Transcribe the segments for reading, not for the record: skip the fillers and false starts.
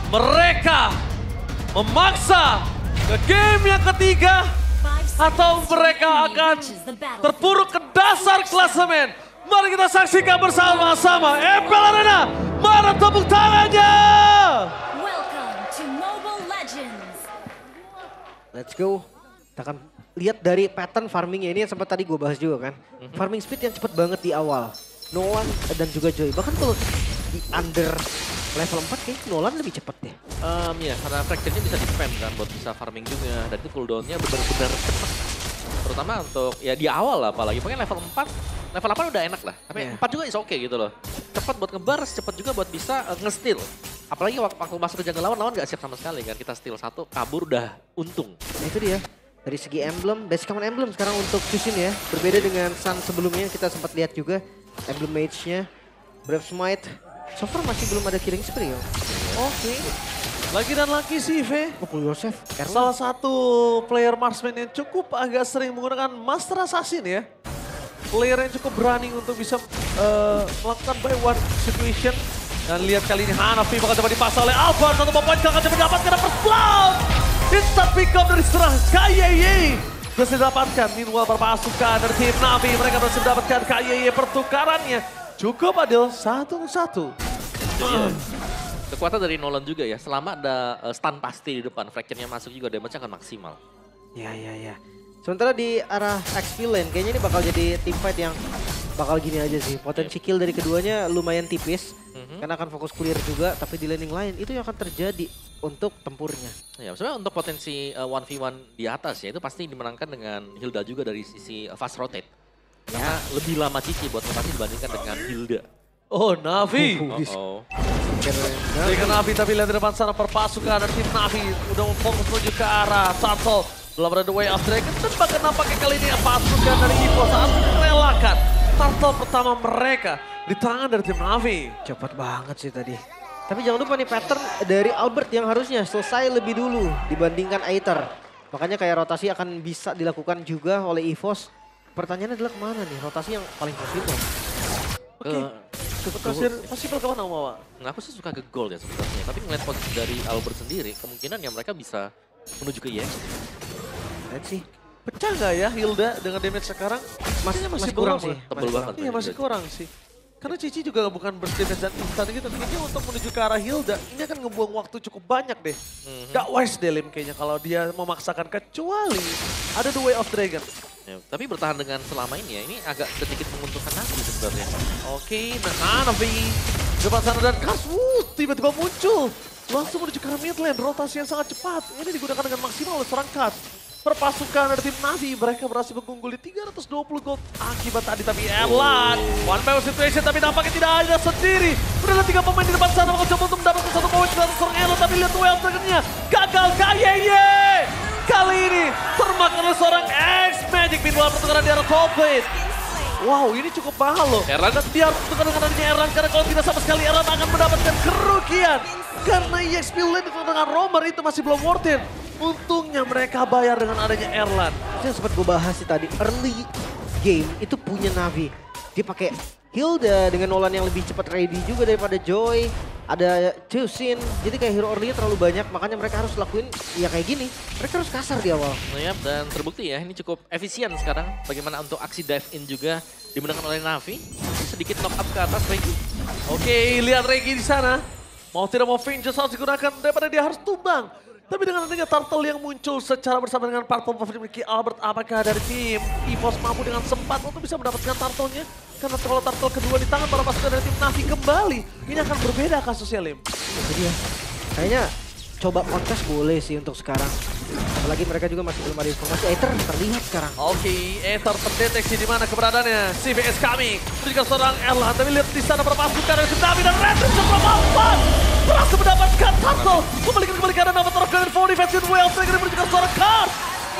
mereka memaksa ke game yang ketiga atau mereka akan terpuruk ke dasar klasemen. Mari kita saksikan bersama-sama MPL Arena. Mana tepuk tangannya? Welcome to Mobile Legends. Let's go. Kita akan lihat dari pattern farmingnya ini yang sempat tadi gue bahas juga kan. Farming speed yang cepet banget di awal. Nolan dan juga Joy. Bahkan kalau di under level 4 kayak Nolan lebih cepet deh. Ya, karena fracture-nya bisa di-spam kan buat bisa farming juga. Dan itu cooldown-nya benar-benar cepet. Terutama untuk ya di awal lah apalagi. Pokoknya level 4, level 8 udah enak lah. Tapi 4 juga is okay gitu loh. Cepet buat nge-burst, cepet juga buat bisa nge-steal. Apalagi waktu masuk ke jungle lawan gak siap sama sekali kan. Kita steal satu, kabur udah untung. Nah, itu dia. Dari segi emblem, basic common emblem sekarang untuk Chusin ya. Berbeda dengan Sun sebelumnya kita sempat lihat juga. Emblem mage-nya, Brave Smite. So far masih belum ada killing spree ya. Oke. Lagi dan lagi sih, V. Pull yourself. Salah satu player marksman yang cukup agak sering menggunakan Master Assassin ya. Player yang cukup berani untuk bisa melakukan buy one situation. Dan lihat kali ini Hanafi bakal coba dipaksa oleh Alvar. Satu poin akan mendapatkan first blood. Instant pick up dari serang KYY. Berhasil didapatkan. Meanwhile pasukan dari tim Navi. Mereka berhasil mendapatkan KYY pertukarannya. Cukup adil 1-1. Kekuatan dari Nolan juga ya. Selama ada stun pasti di depan. Fracture-nya masuk juga damage-nya akan maksimal. Ya. Sementara di arah XP lane kayaknya ini bakal jadi team fight yang bakal gini aja sih. Potensi kill dari keduanya lumayan tipis. Karena akan fokus clear juga, tapi di laning lain itu yang akan terjadi untuk tempurnya. Ya, sebenarnya untuk potensi 1v1 di atas ya, itu pasti dimenangkan dengan Hilda juga dari sisi fast rotate. Karena lebih lama Cici buat ngepasin dibandingkan dengan Hilda. Oh, Navi. Dengan Navi tapi lihat di depan sana perpasukan dari tim Navi. Udah fokus menuju ke arah Turtle. Belum ada the way of Dragon. Dan bahkan nampaknya kali ini pasukan dari Evo saat merelakan Turtle pertama mereka di tangan dari tim Navi. Cepat banget sih tadi. Tapi jangan lupa nih pattern dari Albert yang harusnya selesai lebih dulu dibandingkan Aether. Makanya kayak rotasi akan bisa dilakukan juga oleh EVOS. Pertanyaannya adalah kemana nih rotasi yang paling possible? Possible kemana Mama? Nah, aku sih suka ke gold ya sebenarnya. Tapi ngeliat posisi dari Albert sendiri, kemungkinan ya mereka bisa menuju ke EX. Let's see. Pecah nggak ya Hilda dengan damage sekarang? Masih kurang sih. Tebel banget. Iya masih kurang sih. Karena Cici juga bukan burst damage dan instan gitu. Kayaknya untuk menuju ke arah Hilda, ini akan ngebuang waktu cukup banyak deh. Gak wise deh Lim kayaknya kalau dia memaksakan kecuali ada the way of Dragon. Ya, tapi bertahan dengan selama ini ya, ini agak sedikit menguntungkan Navi sebenarnya. Oke, Navi. Depan sana dan Kars, tiba-tiba muncul. Langsung menuju ke arah mid lane, rotasi yang sangat cepat. Ini digunakan dengan maksimal oleh seorang Kars. Perpasukan dari tim Navi, mereka berhasil mengungguli 320 gold akibat tadi. Tapi Erlan, one power situation tapi nampaknya tidak ada sendiri. Udah ada 3 pemain di depan sana, bakal coba untuk mendapatkan 1 poin dari seorang Erlan. Tapi lihat well triggernya, gagal KYY. Kali ini termakan oleh seorang X-Magic. Meanwhile pertukaran di arah top lane. Wow, ini cukup mahal loh. Erlan dan biar pertukaran dengan adanya Erlan, karena kalau tidak sama sekali Erlan akan mendapatkan kerugian. Karena EXP lane dengan Romer itu masih belum worth it. Untungnya mereka bayar dengan adanya Erlan. Itu yang sempat gue bahas sih tadi, early game itu punya Navi. Dia pakai Hilda dengan Nolan yang lebih cepat ready juga daripada Joy. Ada Chusin, jadi kayak hero early terlalu banyak, makanya mereka harus lakuin ya kayak gini. Mereka harus kasar di awal. Nah, ya, dan terbukti ya, ini cukup efisien sekarang. Bagaimana untuk aksi dive in juga dimenangkan oleh Navi. Sedikit knock up ke atas Regi. Oke, lihat Regi di sana. Mau tidak mau Vengeance harus digunakan daripada dia harus tumbang. Tapi dengan adanya Turtle yang muncul secara bersama dengan Purple Buff dimiliki Albert, apakah dari tim EVOS mampu dengan sempat untuk bisa mendapatkan Turtle-nya? Karena kalau Turtle kedua di tangan para pasukan dari tim Navi kembali, ini akan berbeda kasusnya Lim. Jadi ya, kayaknya coba kontes boleh sih untuk sekarang. Apalagi mereka juga masih belum ada informasi. Aether terlihat sekarang. Oke, Aether terdeteksi di mana keberadaannya. CVS coming. Itu juga seorang Erlan, tapi lihat di sana perpasukan dari tim Navi dan Redrum seberapa empat. Berhasil mendapatkan Turtle. Kembali ke arah Avatar of God 4 defense in well. Trigger menuju ke seorang Kars.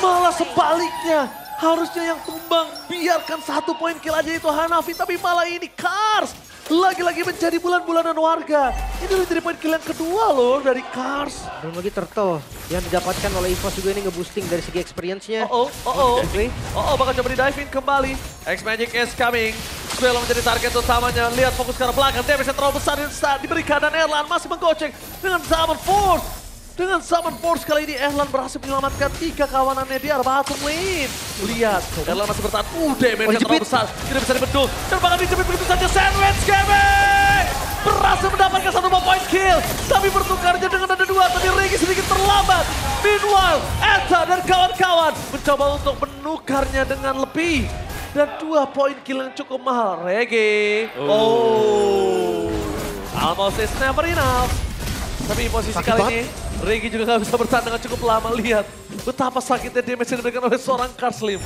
Malah sebaliknya. Harusnya yang tumbang. Biarkan 1 poin kill aja itu Hanafi. Tapi malah ini Kars. Lagi-lagi menjadi bulan-bulanan warga. Ini udah jadi poin kill yang kedua loh dari Kars. Belum lagi Turtle yang didapatkan oleh EVOS juga ini nge-boosting dari segi experience-nya. Bakal coba di dive in kembali. X-Magic is coming. Swelo menjadi target utamanya. Lihat fokus ke arah belakang. Damage yang terlalu besar yang diberikan dan Erlan masih menggocek dengan Summon Force. Dengan Summon Force kali ini Erlan berhasil menyelamatkan 3 kawanannya di arah bottom lane. Lihat, Erlan masih bertahan. Damage yang terlalu besar. Tidak bisa dibendung. Dan bahkan dijepit begitu saja. Sandwich Gaming berhasil mendapatkan 1 point kill. Tapi bertukarnya dengan ada 2. Tadi Regi sedikit terlambat. Meanwhile, Eta dan kawan-kawan mencoba untuk menukarnya dengan lebih. Dan 2 point kill yang cukup mahal. Regi. Almost is never enough. Tapi posisi kali ini, Regi juga gak bisa bertahan dengan cukup lama. Lihat betapa sakitnya damage yang diberikan oleh seorang Karslim.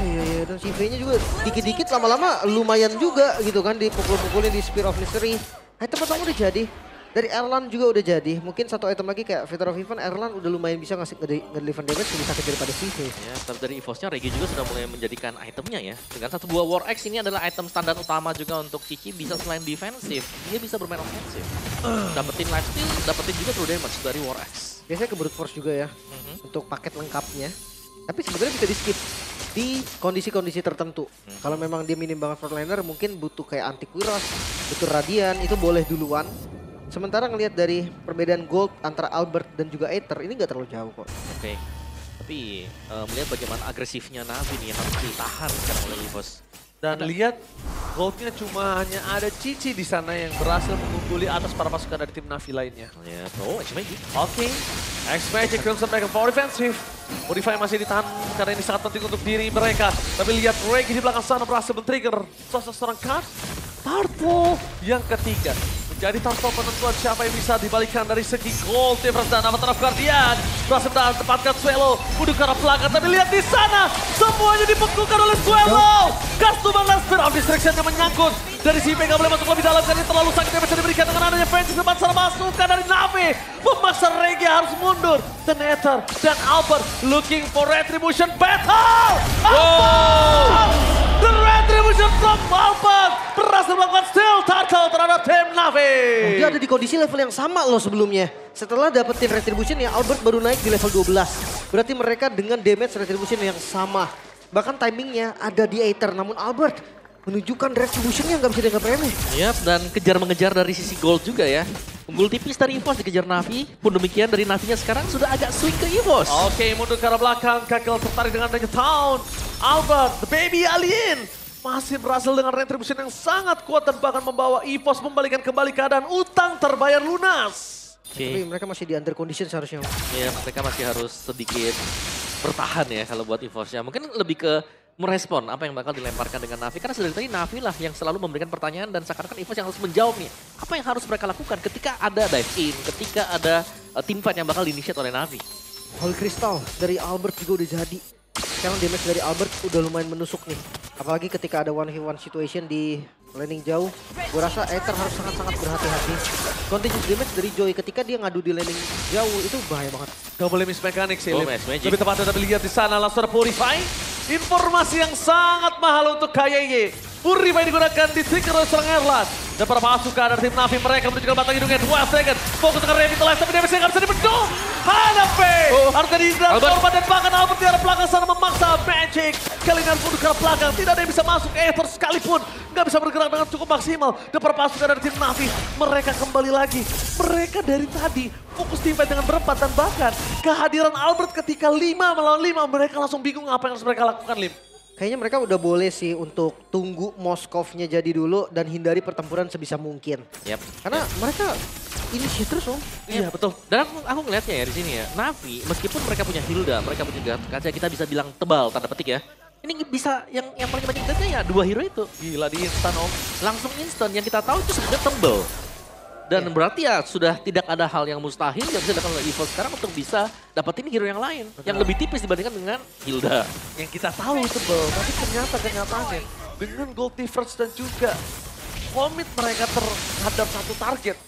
Iya, dan si V-nya juga dikit-dikit lama-lama lumayan juga gitu kan dipukul-pukulin di Spear of Mystery. Item pertama udah jadi, dari Erlan juga udah jadi. Mungkin 1 item lagi kayak Victor of Even, Erlan udah lumayan bisa nge-deliver damage lebih sakit daripada VV. Ya, tapi dari EVOS-nya Regi juga sudah mulai menjadikan itemnya ya. Dengan 1 buah War Axe ini adalah item standar utama juga untuk Cici, bisa selain defensif, dia bisa bermain offensif. Dapetin lifesteal, dapetin juga true damage dari War Axe. Biasanya ke Brute Force juga ya, untuk paket lengkapnya. Tapi sebenarnya bisa di-skip di kondisi-kondisi tertentu. Kalau memang dia minim banget frontliner, mungkin butuh kayak Antiquiros, butuh Radiant, itu boleh duluan. Sementara ngelihat dari perbedaan gold antara Albert dan juga Aether, ini nggak terlalu jauh kok. Oke. Tapi melihat bagaimana agresifnya Navi nih yang harus ditahan sekarang oleh EVOS. Dan lihat goldnya cuma hanya ada Cici di sana yang berhasil mengungguli atas para pasukan dari tim Navi lainnya. Ya, X-Magic. Oke, X-Magic Crimson Dragon for defensive. Modify masih ditahan karena ini sangat penting untuk diri mereka. Tapi lihat Regi di belakang sana berhasil men-trigger sosok seorang card. Turtle yang ketiga. Jadi tanpa penentuan siapa yang bisa dibalikan dari segi gold difference dan Avatar of Guardian. Berhasil mendapatkan Swelo, udah ke arah belakang. Tapi lihat di sana, semuanya dipekulkan oleh Swelo. Customer Last Spear of Distraction yang menyangkut. Dari si nggak boleh masuk lebih dalam karena terlalu sakit yang bisa diberikan dengan adanya Fancy sempat salah masukkan dari Navi. Memaksa Regi harus mundur. Dan Aether dan Albert looking for retribution battle. The retribution from Albert berhasil melakukan steal tackle terhadap tim Navi. Dia ada di kondisi level yang sama loh sebelumnya. Setelah dapetin retribution ya Albert baru naik di level 12. Berarti mereka dengan damage retribution yang sama. Bahkan timingnya ada di Aether, namun Albert menunjukkan retributionnya nggak bisa dianggap remeh. Yap, dan kejar-mengejar dari sisi gold juga ya. Unggul tipis dari EVOS dikejar Navi, pun demikian dari Navinya sekarang sudah agak swing ke EVOS. Oke, mundur ke arah belakang, Kakel tertarik dengan adanya Town. Albert, the baby alien, masih berhasil dengan retribution yang sangat kuat dan bahkan membawa EVOS membalikan kembali keadaan utang terbayar lunas. Tapi mereka masih di under condition seharusnya. Ya, mereka masih harus sedikit bertahan ya kalau buat EVOS-nya. Mungkin lebih ke merespon apa yang bakal dilemparkan dengan Navi. Karena dari tadi Navi lah yang selalu memberikan pertanyaan dan seakan-akan EVOS yang harus menjawab nih. Apa yang harus mereka lakukan ketika ada dive in, ketika ada teamfight yang bakal di-initiate oleh Navi. Holy Crystal dari Albert juga udah jadi. Sekarang damage dari Albert udah lumayan menusuk nih. Apalagi ketika ada 1v1 situation di laning jauh. Gue rasa Aether harus sangat-sangat berhati-hati. Continuous damage dari Joy ketika dia ngadu di laning jauh itu bahaya banget. Gak boleh miss mechanic sih. Magic. Lebih tepatnya tapi lihat di sana langsung ada Purify. Informasi yang sangat mahal untuk KYY. Purify digunakan di trigger oleh seorang Erlan. Dan para pasukan dari tim Navi mereka menunjukkan batang hidungnya 2 second. Fokus dengan Revitalize tapi damage yang gak bisa dibendung. Hanafe! Harga dihindar korban dan bahkan Albert di arah belakang sana memaksa Magic. Kali ini harus mundur ke arah belakang. Tidak ada yang bisa masuk. Aether sekalipun nggak bisa bergerak dengan cukup maksimal. Dan para pasukan dari tim Navi mereka kembali lagi. Mereka dari tadi fokus teamfight dengan berempat dan bahkan kehadiran Albert ketika 5 melawan 5 mereka langsung bingung apa yang harus mereka lakukan, Lim. Kayaknya mereka udah boleh sih untuk tunggu Moskovnya jadi dulu dan hindari pertempuran sebisa mungkin. Yap. Karena mereka initiate terus om. Iya betul. Dan aku ngelihatnya ya di sini ya, Navi meskipun mereka punya Hilda, mereka punya kaca, kita bisa bilang tebal tanda petik ya. Ini bisa yang paling banyak kita ya 2 hero itu. Gila di instan om. Langsung instan yang kita tahu itu sebenarnya tebal. Dan berarti ya sudah tidak ada hal yang mustahil yang bisa dilakukan oleh EVOS sekarang untuk bisa dapetin hero yang lain. Yang lebih tipis dibandingkan dengan Hilda. Yang kita tahu tebel, tapi ternyata kenyataannya dengan gold difference dan juga komit mereka terhadap satu target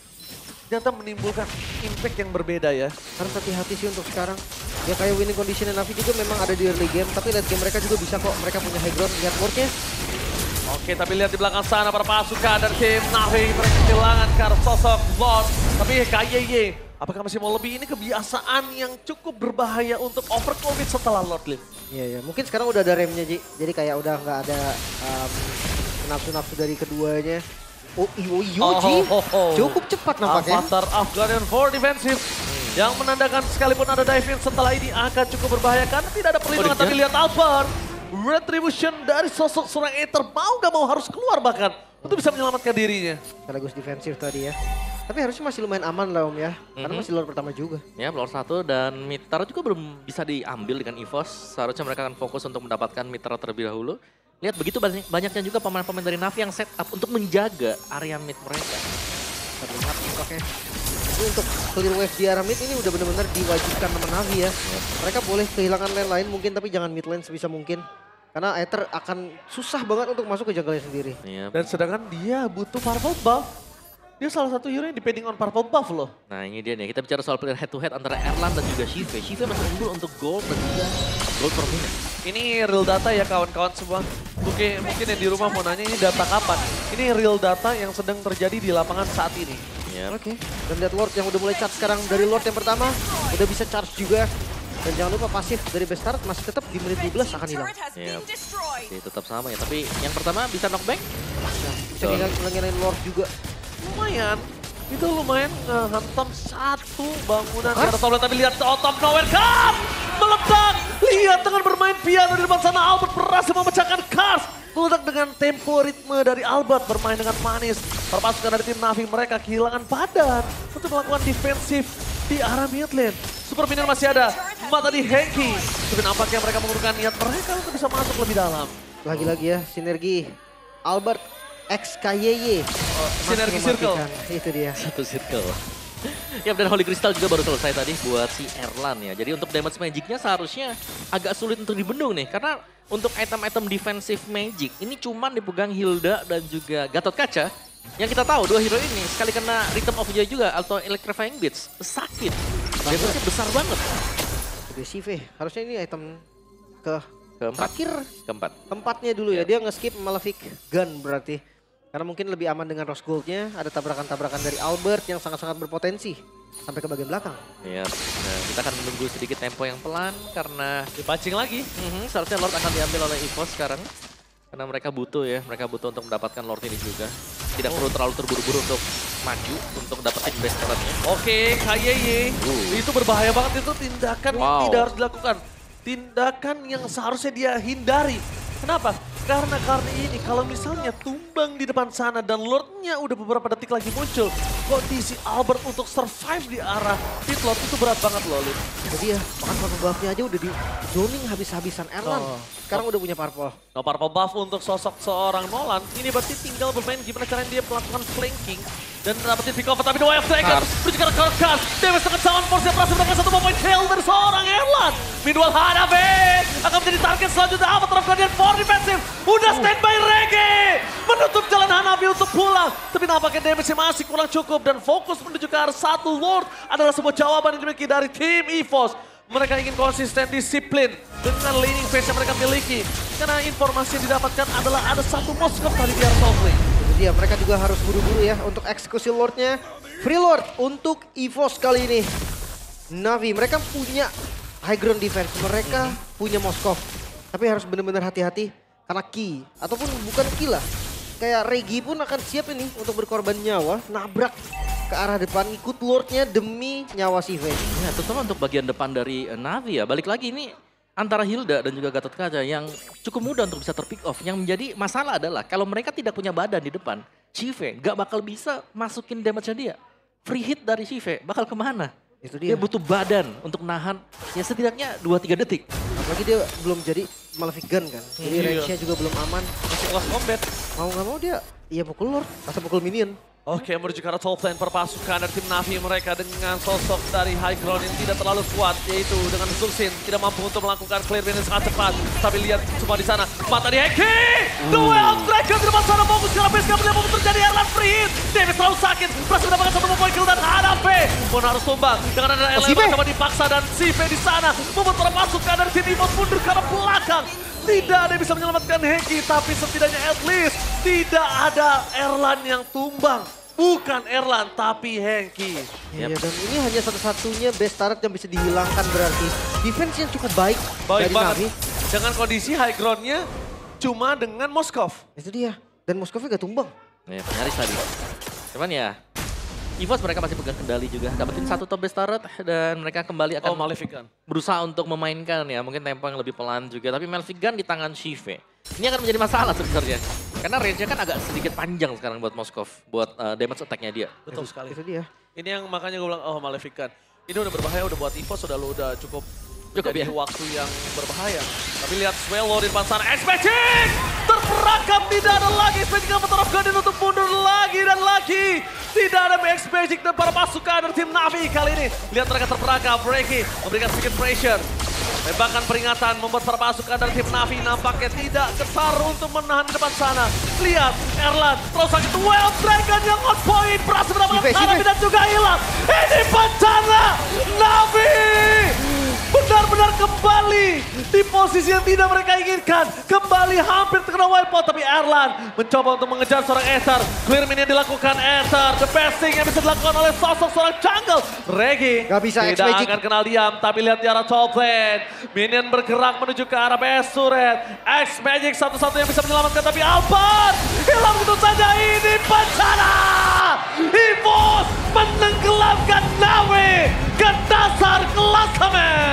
ternyata menimbulkan impact yang berbeda ya. Harus hati-hati sih untuk sekarang. Ya kayak winning condition Navi juga memang ada di early game, tapi late game mereka juga bisa kok. Mereka punya high ground, lihat boardnya. Oke, tapi lihat di belakang sana para pasukan dari tim Navi mereka kehilangan karena sosok Lord. Tapi KYY, apakah masih mau lebih? Ini kebiasaan yang cukup berbahaya untuk overcommit setelah Lord Lim. Iya, mungkin sekarang udah ada remnya Ji. Jadi kayak udah nggak ada nafsu-nafsu dari keduanya. Oh, Yoji cukup cepat nampaknya. Avatar Afghanian for defensive. Yang menandakan sekalipun ada dive-in setelah ini akan cukup berbahaya karena tidak ada perlindungan. Tapi lihat Albert. Retribution dari sosok seorang Aether mau gak mau harus keluar bahkan untuk bisa menyelamatkan dirinya. Sekaligus defensif tadi ya. Tapi harusnya masih lumayan aman lah Om ya. Karena masih lore pertama juga. Ya, lore 1 dan mid turret juga belum bisa diambil dengan EVOS. Seharusnya mereka akan fokus untuk mendapatkan mid turret terlebih dahulu. Lihat begitu banyaknya juga pemain-pemain dari Navi yang set up untuk menjaga area mid mereka. Terlihat oke. Ini untuk clear wave di area mid ini udah benar-benar diwajibkan sama Navi ya. Mereka boleh kehilangan lane lain mungkin tapi jangan mid lane sebisa mungkin. Karena Aether akan susah banget untuk masuk ke jungle-nya sendiri. Dan sedangkan dia butuh purple buff. Dia salah satu hero yang depending on purple buff loh. Nah ini dia nih, kita bicara soal pilihan head to head antara Erlan dan juga Shive. Shive masih unggul untuk gold dan juga gold per minute. Ini real data ya kawan-kawan semua. Mungkin yang di rumah mau nanya ini data kapan. Ini real data yang sedang terjadi di lapangan saat ini. Oke. Dan lihat Lord yang udah mulai charge sekarang dari Lord yang pertama. Udah bisa charge juga. Dan jangan lupa pasif dari Best Start masih tetap di menit 12 akan hilang. Oke, tetap sama ya, tapi yang pertama bisa knockback. Bisa ngilangin Lord juga. Lumayan. Itu lumayan ngehantam satu bangunan. Karena Solar tapi lihat top nowhere Cars meledak. Lihat dengan bermain piano di depan sana Albert berhasil memecahkan Cars. Meledak dengan tempo ritme dari Albert bermain dengan manis. Perpasukan dari tim Navi mereka kehilangan badan untuk melakukan defensif di arah mid lane. Super minion masih ada. Mata di Henki. Tapi nampaknya mereka mengurungkan niat mereka untuk bisa masuk lebih dalam. Lagi-lagi ya sinergi Albert XKYY. Sinergi circle. Itu dia. Satu circle. Ya, dan Holy Crystal juga baru selesai tadi buat si Erlan ya. Jadi untuk damage magicnya seharusnya agak sulit untuk dibendung nih. Karena untuk item-item defensive magic ini cuman dipegang Hilda dan juga Gatot Kaca. Yang kita tahu dua hero ini sekali kena Rhythm of Joy juga atau Electrifying Beats sakit. Damage-nya besar banget. Agresif harusnya ini item keempat. Keempatnya dulu ya. Dia nge-skip Malefic Gun berarti. Karena mungkin lebih aman dengan Rose Gold-nya. Ada tabrakan-tabrakan dari Albert yang sangat-sangat berpotensi. Sampai ke bagian belakang. Iya, nah kita akan menunggu sedikit tempo yang pelan karena Dipancing lagi. Seharusnya Lord akan diambil oleh EVOS sekarang. Karena mereka butuh ya, mereka butuh untuk mendapatkan Lord ini juga. Tidak perlu terlalu terburu-buru untuk maju, untuk dapetin best talentnya. Oke, KYY. Itu berbahaya banget, itu tindakan yang tidak harus dilakukan. Tindakan yang seharusnya dia hindari. Kenapa? Karena ini kalau misalnya tumbang di depan sana dan Lordnya udah beberapa detik lagi muncul. Kondisi Albert untuk survive di arah pit Lord itu berat banget loh, Lid. Jadi ya, bahkan purple buff-nya aja udah di zoning habis-habisan Erlan. Sekarang udah punya purple. Nah, purple buff untuk sosok seorang Nolan. Ini berarti tinggal bermain gimana caranya dia melakukan flanking. Dan dapetin pick over, tapi The Way of Dragon menuju ke Karkas. Davis dengan Saman Force yang berhasil mendapatkan satu point kill dari seorang Erlan. Meanwhile Hanabe akan menjadi target selanjutnya. Avatar Guardian for defensive. Udah standby Reggae. Menutup jalan Hanabe untuk pulang. Tapi nampaknya damage-nya masih kurang cukup. Dan fokus menuju ke arah satu Lord adalah sebuah jawaban yang dimiliki dari tim EVOS. Mereka ingin konsisten disiplin dengan laning phase yang mereka miliki. Karena informasi yang didapatkan adalah ada satu Moskov tadi di arah top lane. Jadi ya mereka juga harus buru-buru ya untuk eksekusi Lordnya. Free Lord untuk EVOS kali ini. Navi mereka punya high ground defense, mereka punya Moskov. Tapi harus benar-benar hati-hati karena key ataupun bukan key lah. Kayak Regi pun akan siap ini untuk berkorban nyawa, nabrak ke arah depan, ikut Lordnya demi nyawa si Vayne. Ya, terutama untuk bagian depan dari Navi ya. Balik lagi ini antara Hilda dan juga Gatot Kaca yang cukup mudah untuk bisa terpick off. Yang menjadi masalah adalah kalau mereka tidak punya badan di depan, Shive gak bakal bisa masukin damage-nya dia. Free hit dari Shive bakal kemana? Itu dia. Dia butuh badan untuk nahan ya setidaknya 2-3 detik. Apalagi dia belum jadi Malefic Gun kan. Jadi range-nya juga belum aman. Masih close combat. Mau gak mau dia iya pukul Lord atau pukul minion. Oke, menuju ke arah top lane perpasukan dari tim Navi mereka dengan sosok dari high ground yang tidak terlalu kuat, yaitu dengan Zulsin tidak mampu untuk melakukan clear yang sangat cepat. Tapi lihat semua di sana, mata di Heki! The Way of Dragon di depan sana fokus ke arah base camp, melihat momen terjadi Erlan free hit. Davis terlalu sakit, berhasil mendapatkan satu point kill dan Hanabe pun harus tumbang. Dengan ada elemen coba dipaksa dan Sive di sana membuat perpasukan dari tim EVOS mundur ke arah belakang. Tidak ada yang bisa menyelamatkan Henki, tapi setidaknya at least tidak ada Erlan yang tumbang. Bukan Erlan, tapi Henki. Iya, dan ini hanya satu-satunya best turret yang bisa dihilangkan berarti. Defense yang cukup baik dari banget. Navi. Dengan kondisi high ground-nya cuma dengan Moskov. Itu dia. Dan Moskov gak tumbang. Ya, nyaris tadi. Cuman ya, EVOS mereka masih pegang kendali juga. Dapetin satu top base turret dan mereka kembali akan Maleficent. berusaha untuk memainkan ya. Mungkin tempo yang lebih pelan juga. Tapi Maleficent di tangan Shive. Ini akan menjadi masalah sebenarnya. Karena range-nya kan agak sedikit panjang sekarang buat Moskov. Buat damage attack-nya dia. Betul sekali. Itu dia. Ini yang makanya gue bilang, oh Maleficent. Ini udah berbahaya, udah buat EVOS, udah cukup ya. jadi waktu yang berbahaya. Tapi lihat Swallow di depan sana, X-Magic! Terperangkap, tidak ada lagi X-Magic yang terapkan untuk mundur lagi dan lagi. Tidak ada X-Magic dan para pasukan dari tim Navi kali ini. Lihat mereka terperangkap, Breaky memberikan sedikit pressure. Tembakan peringatan membuat para pasukan dari tim Navi nampaknya tidak kesar untuk menahan di depan sana. Lihat, Erlan terus sakit Wild Dragon yang on point. Berhasil mendapatkan Navi dan juga hilang. Ini bencana Navi! Benar-benar kembali di posisi yang tidak mereka inginkan. Kembali hampir terkena wipeout, tapi Erlan mencoba untuk mengejar seorang Aether. Clear minion dilakukan Aether. The best thing yang bisa dilakukan oleh sosok seorang jungle. Regi Gak bisa tidak X-Magic. akan kenal diam, tapi lihat di arah top lane. Minion bergerak menuju ke arah BS Turret. X-Magic satu-satu yang bisa menyelamatkan, tapi Alphard hilang begitu saja. Ini bencana! EVOS menenggelamkan Navi ke dasar klasemen.